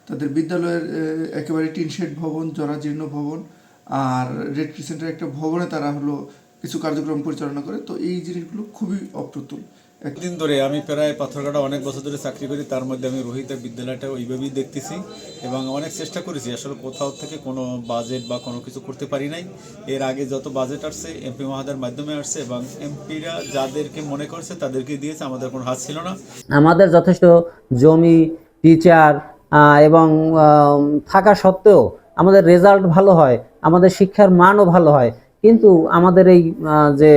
তাদের বিদ্যালয়ের একেবারে টিন শেড ভবন, জরাজীর্ণ ভবন আর রেড ক্রিসেন্টের একটা ভবনে তারা হলো কিছু কার্যক্রম পরিচালনা করে। তো এই জিনিসগুলো খুবই অপ্রতুল। একদিন ধরে আমি প্রায় পাথরঘাটা অনেক বছর ধরে চাকরি করি, তার মধ্যে আমি রোহিতের বিদ্যালয়টা ওইভাবেই দেখতেছি এবং অনেক চেষ্টা করেছি। আসলে কোথাও থেকে কোনো বাজেট বা কোনো কিছু করতে পারি নাই। এর আগে যত বাজেট আসছে এমপি মহোদয়ের মাধ্যমে আসছে এবং এমপিরা যাদেরকে মনে করছে তাদেরকে দিয়েছে, আমাদের কোনো হাত ছিল না। আমাদের যথেষ্ট জমি, টিচার এবং থাকা সত্ত্বেও আমাদের রেজাল্ট ভালো হয়, আমাদের শিক্ষার মানও ভালো হয়, কিন্তু আমাদের এই যে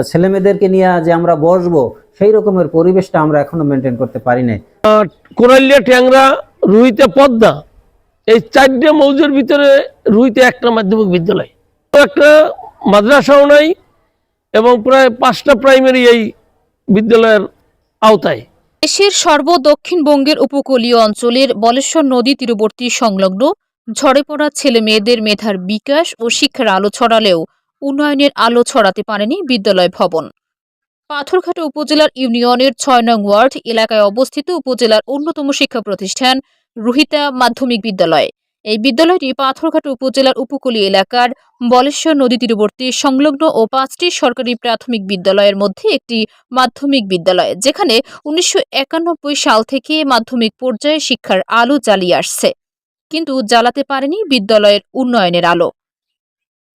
ছেলেমেয়েদেরকে নিয়ে যে আমরা বসবো সেই রকমের পরিবেশটা আমরা এখনো মেনটেন করতে পারি না। কোরালিয়া, ট্যাংরা, রুইতে, পদ্মা, এই 4টে মৌজার ভিতরে রুইতে একটা মাধ্যমিক বিদ্যালয়, একটা মাদ্রাসাও নাই এবং প্রায় 5টা প্রাইমারি এই বিদ্যালয়ের আওতায়। দেশের সর্বদক্ষিণবঙ্গের উপকূলীয় অঞ্চলের বলেশ্বর নদী তীরবর্তী সংলগ্ন ঝরে পড়া ছেলে মেয়েদের মেধার বিকাশ ও শিক্ষার আলো ছড়ালেও উন্নয়নের আলো ছড়াতে পারেনি বিদ্যালয় ভবন। পাথরঘাটা উপজেলার ইউনিয়নের 6 নং ওয়ার্ড এলাকায় অবস্থিত উপজেলার অন্যতম শিক্ষা প্রতিষ্ঠান রুহিতা মাধ্যমিক বিদ্যালয়। এই বিদ্যালয়টি পাথরঘাটা উপজেলার উপকূলীয় এলাকার বলেশ্বর নদী তীরবর্তী সংলগ্ন ও 5টি সরকারি প্রাথমিক বিদ্যালয়ের মধ্যে একটি মাধ্যমিক বিদ্যালয়, যেখানে 1991 সাল থেকে মাধ্যমিক পর্যায়ে শিক্ষার আলো জ্বালিয়ে আসছে, কিন্তু জ্বালাতে পারেনি বিদ্যালয়ের উন্নয়নের আলো।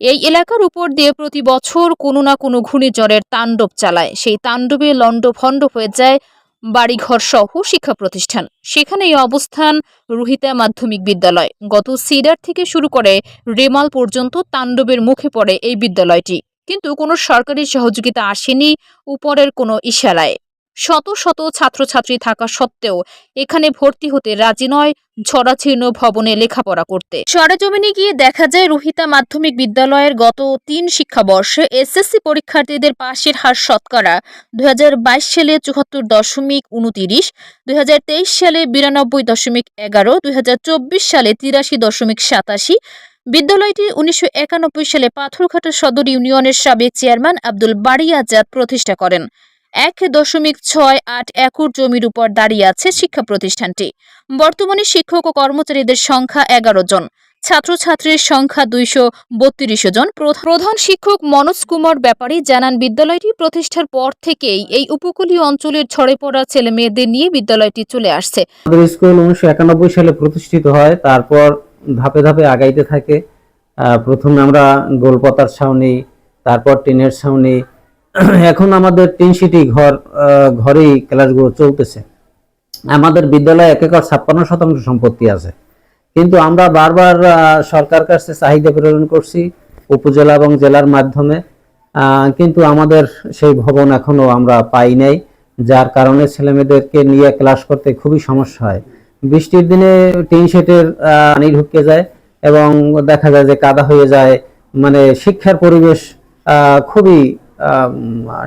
এই এলাকার উপর দিয়ে প্রতি বছর কোনো না কোনো ঘূর্ণিঝড়ের তাণ্ডব চালায়। সেই তাণ্ডবে লণ্ডভণ্ড হয়ে যায় বাড়িঘর সহ শিক্ষা প্রতিষ্ঠান। সেখানে এই অবস্থান রুহিতা মাধ্যমিক বিদ্যালয়। গত সিডার থেকে শুরু করে রেমাল পর্যন্ত তাণ্ডবের মুখে পড়ে এই বিদ্যালয়টি, কিন্তু কোনো সরকারি সহযোগিতা আসেনি উপরের কোনো ইশারায়। শত শত ছাত্রছাত্রী থাকা সত্ত্বেও এখানে ভর্তি হতে রাজি নয় ঝরাজীর্ণ ভবনে লেখাপড়া করতে। সরেজমিনে গিয়ে দেখা যায় রুহিতা মাধ্যমিক বিদ্যালয়ের গত 3 শিক্ষাবর্ষে এসএসসি পরীক্ষার্থীদের পাশের হার শতকরা 2022 সালে 74.29, 2023 সালে 92.11, 2024 সালে 83.87। বিদ্যালয়টি 1991 সালে পাথরঘাটা সদর ইউনিয়নের সাবেক চেয়ারম্যান আব্দুল বারী আজাদ প্রতিষ্ঠা করেন। 1.68 একর জমির উপর দাঁড়িয়ে আছে শিক্ষা প্রতিষ্ঠানটি। বর্তমানে শিক্ষক ও কর্মচারীদের সংখ্যা 11 জন, ছাত্রছাত্রীর সংখ্যা 232 জন। প্রধান শিক্ষক মনোজ কুমার ব্যাপারী জানান, বিদ্যালয়টি প্রতিষ্ঠার পর থেকেই এই উপকূলীয় অঞ্চলের ঝরে পড়া ছেলে মেয়েদের নিয়ে বিদ্যালয়টি চলে আসছে। আমাদের স্কুল 1991 সালে প্রতিষ্ঠিত হয়, তারপর ধাপে ধাপে আগাইতে থাকে। প্রথমে আমরা গোলপাতার ছাউনি, তারপর টিনের ছাউনি, এখন আমাদের 3 সিটি ঘরেই ক্লাসগুলো চলতেছে। আমাদের বিদ্যালয়ে 1 একর 56% সম্পত্তি আছে, কিন্তু আমরা বারবার সরকার কাছে চাহিদা প্রেরণ করছি উপজেলা এবং জেলার মাধ্যমে, কিন্তু আমাদের সেই ভবন এখনো আমরা পাই নাই, যার কারণে ছেলেমেয়েদেরকে নিয়ে ক্লাস করতে খুবই সমস্যা হয়। বৃষ্টির দিনে টিন শেডের পানি ঢুকে যায় এবং দেখা যায় যে কাদা হয়ে যায়, মানে শিক্ষার পরিবেশ খুবই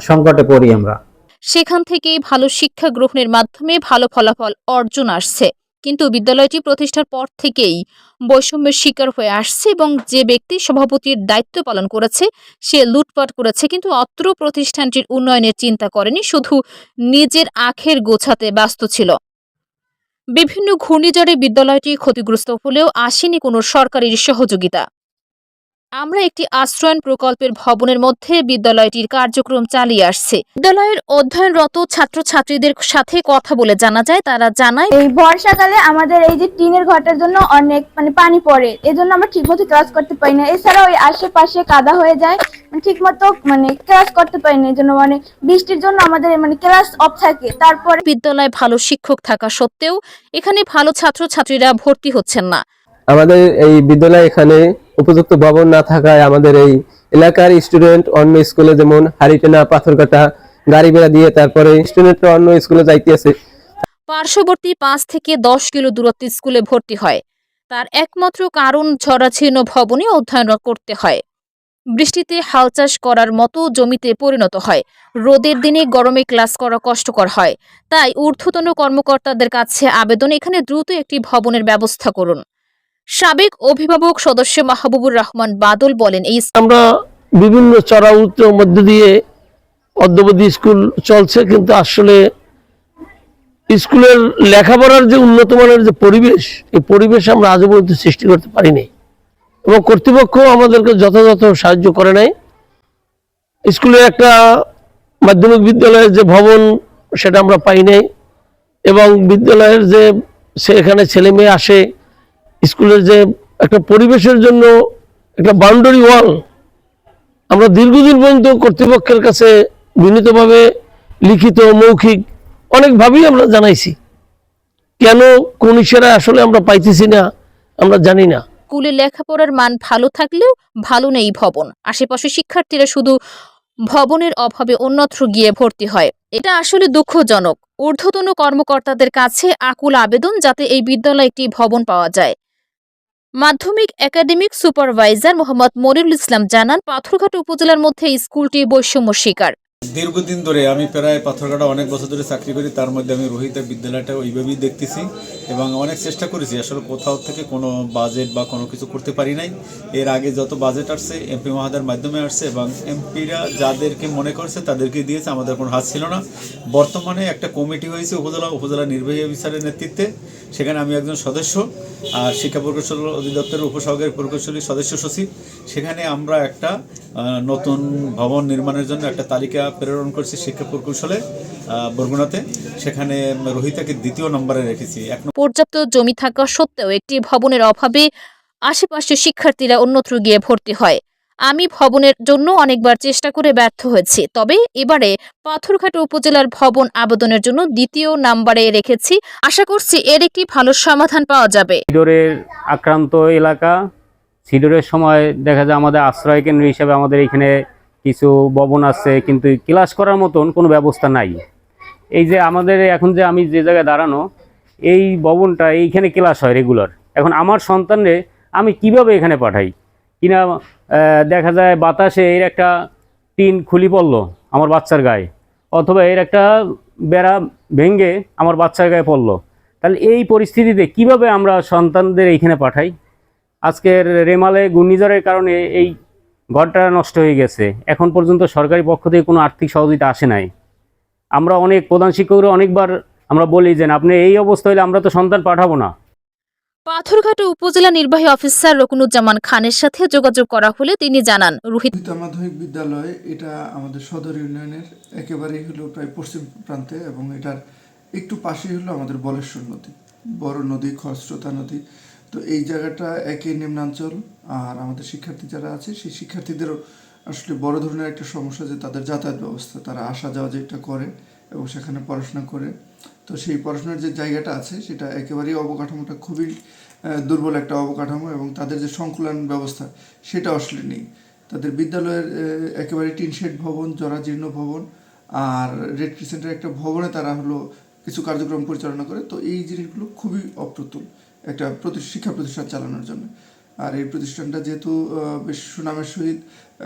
সংকটে পড়ি আমরা। সেখান থেকেই ভালো শিক্ষা গ্রহণের মাধ্যমে ভালো ফলাফল অর্জন আসছে, কিন্তু বিদ্যালয়টি প্রতিষ্ঠার পর থেকেই বৈষম্যের শিকার হয়ে আসছে এবং যে ব্যক্তি সভাপতির দায়িত্ব পালন করেছে সে লুটপাট করেছে, কিন্তু অত্র প্রতিষ্ঠানটির উন্নয়নের চিন্তা করেনি, শুধু নিজের আখের গোছাতে ব্যস্ত ছিল। বিভিন্ন ঘূর্ণিঝড়ে বিদ্যালয়টি ক্ষতিগ্রস্ত হলেও আসেনি কোনো সরকারি সহযোগিতা। আমরা একটি আশ্রয়ন প্রকল্পের ভবনের মধ্যে বিদ্যালয়টির কার্যক্রম চালিয়ে আসছে। বিদ্যালয়ের অধ্যয়নরত ছাত্রছাত্রীদের সাথে কথা বলে জানা যায়, তারা জানায় এই বর্ষাকালে আমাদের এই যে টিনের ঘরটার জন্য অনেক পানি পড়ে, এজন্য আমরা ঠিকমতো ক্লাস করতে পারি না। এছাড়াও ওই আশেপাশে কাদা হয়ে যায়, ঠিকমতো ক্লাস করতে পারি না। এজন্য বৃষ্টির জন্য আমাদের ক্লাস অফ থাকে। তারপরে বিদ্যালয়ে ভালো শিক্ষক থাকা সত্ত্বেও এখানে ভালো ছাত্রছাত্রীরা ভর্তি হচ্ছেন না। আমাদের এই বিদ্যালয় এখানে উপযুক্ত ভবন না থাকায় আমাদের এই এলাকার স্টুডেন্ট অন্য স্কুলে, যেমন হারিটেনা, পাথরঘাটা, গাড়ি ভাড়া দিয়ে তারপরে স্টুডেন্টরা অন্য স্কুলে যাইতেছে। পার্শ্ববর্তী 5 থেকে 10 কিলো দূরত্বের স্কুলে ভর্তি হয়। তার একমাত্র কারণ ঝরাজীর্ণ ভবনে অধ্যয়ন করতে হয়। বৃষ্টিতে হাল চাষ করার মতো জমিতে পরিণত হয়। রোদের দিনে গরমে ক্লাস করা কষ্টকর হয়। তাই ঊর্ধ্বতন কর্মকর্তাদের কাছে আবেদন, এখানে দ্রুত একটি ভবনের ব্যবস্থা করুন। সাবেক অভিভাবক সদস্য মাহবুবুর রহমান বাদল বলেন, এই আমরা বিভিন্ন চড়া উত্তর মধ্য দিয়ে অদ্যাবধি স্কুল চলছে, কিন্তু আসলে স্কুলের লেখাপড়ার যে উন্নত মানের যে পরিবেশ, এই পরিবেশ আমরা আজও পর্যন্ত সৃষ্টি করতে পারিনি এবং কর্তৃপক্ষ আমাদেরকে যথাযথ সাহায্য করে নাই। স্কুলের একটা মাধ্যমিক বিদ্যালয়ের যে ভবন সেটা আমরা পাই নাই এবং বিদ্যালয়ের যে সেখানে ছেলে মেয়ে আসে, স্কুলের যে একটা পরিবেশের জন্য একটা বাউন্ডারি ওয়াল আমরা দীর্ঘদিন পর্যন্ত কর্তৃপক্ষের কাছে বিনীতভাবে লিখিত মৌখিক অনেকভাবেই আমরা জানাইছি, কেন কোন ইশারা আসলে আমরা পাইতেছি না আমরা জানি না। স্কুলে লেখাপড়ার মান ভালো থাকলেও ভালো নেই ভবন। আশেপাশে শিক্ষার্থীরা শুধু ভবনের অভাবে অন্যত্র গিয়ে ভর্তি হয়। এটা আসলে দুঃখজনক। ঊর্ধ্বতন কর্মকর্তাদের কাছে আকুল আবেদন যাতে এই বিদ্যালয়ে একটি ভবন পাওয়া যায়। মাধ্যমিক একাডেমিক সুপারভাইজার মোহাম্মদ মনিরুল ইসলাম জানান, পাথরঘাটা উপজেলার মধ্যে এই স্কুলটি বৈষম্য শিকার। দীর্ঘদিন ধরে আমি প্রায় পাথরঘাটা অনেক বছর ধরে চাকরি করি, তার মধ্যে আমি রোহিতের বিদ্যালয়টা ওইভাবেই দেখতেছি এবং অনেক চেষ্টা করেছি। আসলে কোথাও থেকে কোনো বাজেট বা কোনো কিছু করতে পারি নাই। এর আগে যত বাজেট আসছে এমপি মহাদের মাধ্যমে আসছে এবং এমপিরা যাদেরকে মনে করছে তাদেরকে দিয়েছে, আমাদের কোনো হাত ছিল না। বর্তমানে একটা কমিটি হয়েছে উপজেলা নির্বাহী অফিসারের নেতৃত্বে, সেখানে আমি একজন সদস্য আর শিক্ষা প্রকৌশল অধিদপ্তরের উপসহকারী প্রকৌশলী সদস্য সচিব। সেখানে আমরা একটা নতুন ভবন নির্মাণের জন্য একটা তালিকা প্রেরণ করছি শিক্ষা প্রকৌশলে বরগুনাতে। সেখানে রোহিতাকে 2য় নম্বরে রেখেছি। পর্যাপ্ত জমি থাকা সত্ত্বেও একটি ভবনের অভাবে আশেপাশে শিক্ষার্থীরা অন্যত্র গিয়ে ভর্তি হয়। আমি ভবনের জন্য অনেকবার চেষ্টা করে ব্যর্থ হয়েছি, তবে এবারে পাথরঘাটা উপজেলার ভবন আবেদনের জন্য 2য় নম্বরে রেখেছি। আশা করছি এর একটি ভালো সমাধান পাওয়া যাবে। সিডোরের আক্রান্ত এলাকা, সিডোরের সময় দেখা যায় আমাদের আশ্রয় কেন্দ্র হিসেবে আমাদের এখানে কিছু ভবন আছে, কিন্তু ক্লাস করার মতন কোনো ব্যবস্থা নাই। এই যে আমাদের এখন যে আমি যে জায়গায় দাঁড়ানো, এই ভবনটা এইখানে ক্লাস হয় রেগুলার। এখন আমার সন্তানরে আমি কিভাবে এখানে পাঠাই কিনা, দেখা যায় বাতাসে এর একটা টিন খুলি পড়লো আমার বাচ্চার গায়ে, অথবা এর একটা বেড়া ভেঙে আমার বাচ্চার গায়ে পড়লো, তাহলে এই পরিস্থিতিতে কিভাবে আমরা সন্তানদের এইখানে পাঠাই? আজকের রেমালে ঘূর্ণিঝড়ের কারণে এই ঘরটা নষ্ট হয়ে গেছে। এখন পর্যন্ত সরকারি পক্ষ থেকে কোনো আর্থিক সহযোগিতা আসে নাই। আমরা অনেক প্রধান শিক্ষকরা অনেকবার আমরা বলি যে আপনি এই অবস্থা হলে আমরা তো সন্তান পাঠাবো না। পাথরঘাটা উপজেলা নির্বাহী অফিসার রকুনুজ্জামান খানের সাথে যোগাযোগ করা হলে তিনি জানান, রোহিত মাধ্যমিক বিদ্যালয় এটা আমাদের সদর ইউনিয়নের একেবারেই হলো প্রায় পশ্চিম প্রান্তে এবং এটার একটু পাশেই হলো আমাদের বলেশ্বর নদী, বড় নদী, খরস্রোতা নদী। তো এই জায়গাটা একে নিম্নাঞ্চল, আর আমাদের শিক্ষার্থী যারা আছে সেই শিক্ষার্থীদেরও আসলে বড় ধরনের একটা সমস্যা যে তাদের যাতায়াত ব্যবস্থা, তারা আসা যাওয়া যেটা করে এবং সেখানে পড়াশোনা করে। তো সেই পড়াশোনার যে জায়গাটা আছে সেটা একেবারেই অবকাঠামোটা খুবই দুর্বল একটা অবকাঠামো এবং তাদের যে সংকুলন ব্যবস্থা সেটা আসলে নেই। তাদের বিদ্যালয়ের একেবারে টিন শেড ভবন, জরাজীর্ণ ভবন, আর রেড ক্রিসেন্টের একটা ভবনে তারা হলো কিছু কার্যক্রম পরিচালনা করে। তো এই জিনিসগুলো খুবই অপ্রতুল একটা শিক্ষা প্রতিষ্ঠান চালানোর জন্য। আর এই প্রতিষ্ঠানটা যেহেতু বেশ সুনামের সহিত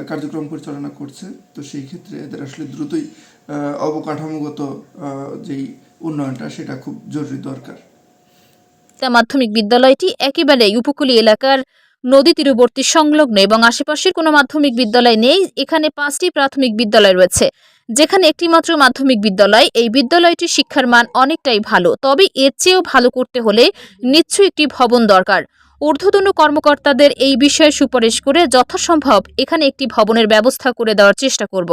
কার্যক্রম পরিচালনা করছে, তো সেই ক্ষেত্রে এদের আসলে দ্রুতই অবকাঠামোগত যেই উন্নয়নটা সেটা খুব জরুরি দরকার। মাধ্যমিক বিদ্যালয়টি একেবারেই উপকূলীয় এলাকার নদী তীরবর্তী সংলগ্ন এবং আশেপাশের কোনো মাধ্যমিক বিদ্যালয় নেই। এখানে 5টি প্রাথমিক বিদ্যালয় রয়েছে, যেখানে একটি মাত্র মাধ্যমিক বিদ্যালয়। এই বিদ্যালয়টির শিক্ষার মান অনেকটাই ভালো, তবে এর চেয়েও ভালো করতে হলে নিশ্চয়ই একটি ভবন দরকার। ঊর্ধ্বতন কর্মকর্তাদের এই বিষয়ে সুপারিশ করে যথাসম্ভব এখানে একটি ভবনের ব্যবস্থা করে দেওয়ার চেষ্টা করব।